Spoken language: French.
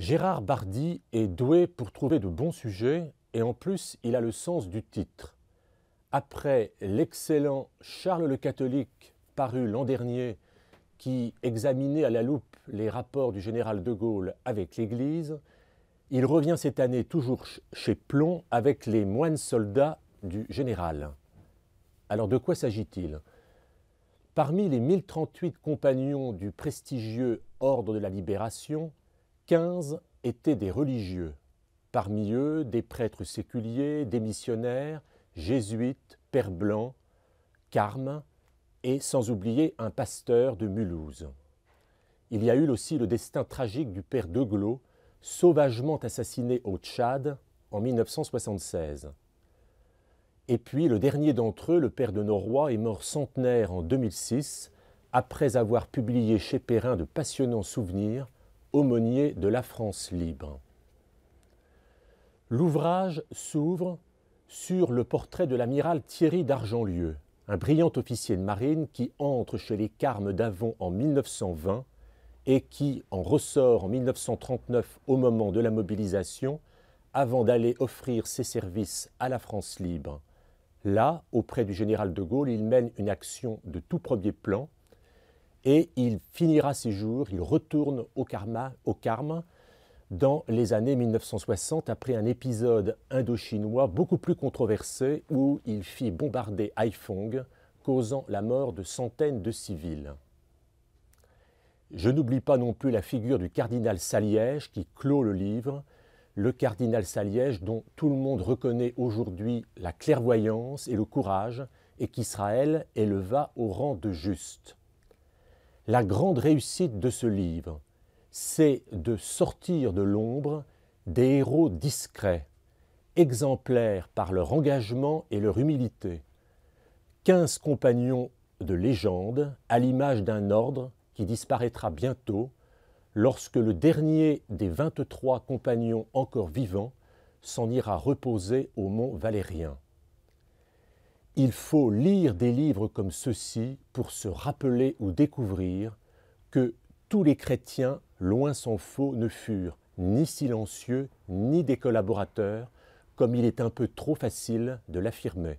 Gérard Bardy est doué pour trouver de bons sujets et en plus il a le sens du titre. Après l'excellent Charles le Catholique paru l'an dernier qui examinait à la loupe les rapports du général de Gaulle avec l'Église, il revient cette année toujours chez Plon avec les moines soldats du général. Alors de quoi s'agit-il ? Parmi les 1038 compagnons du prestigieux Ordre de la Libération, 15 étaient des religieux. Parmi eux, des prêtres séculiers, des missionnaires, jésuites, pères blancs, carmes, et sans oublier un pasteur de Mulhouse. Il y a eu aussi le destin tragique du père Deglos, sauvagement assassiné au Tchad en 1976. Et puis le dernier d'entre eux, le père de Noroy, est mort centenaire en 2006, après avoir publié chez Perrin de passionnants souvenirs, aumônier de la France libre. L'ouvrage s'ouvre sur le portrait de l'amiral Thierry d'Argentlieu, un brillant officier de marine qui entre chez les Carmes d'Avon en 1920 et qui en ressort en 1939 au moment de la mobilisation avant d'aller offrir ses services à la France libre. Là, auprès du général de Gaulle, il mène une action de tout premier plan et il finira ses jours, il retourne au Carme dans les années 1960 après un épisode indo-chinois beaucoup plus controversé où il fit bombarder Haiphong, causant la mort de centaines de civils. Je n'oublie pas non plus la figure du cardinal Saliège qui clôt le livre, le cardinal Saliège dont tout le monde reconnaît aujourd'hui la clairvoyance et le courage et qu'Israël éleva au rang de juste. La grande réussite de ce livre, c'est de sortir de l'ombre des héros discrets, exemplaires par leur engagement et leur humilité. 15 compagnons de légende, à l'image d'un ordre qui disparaîtra bientôt, lorsque le dernier des 23 compagnons encore vivants s'en ira reposer au mont Valérien. Il faut lire des livres comme ceux-ci pour se rappeler ou découvrir que tous les chrétiens, loin s'en faut, ne furent ni silencieux ni des collaborateurs, comme il est un peu trop facile de l'affirmer.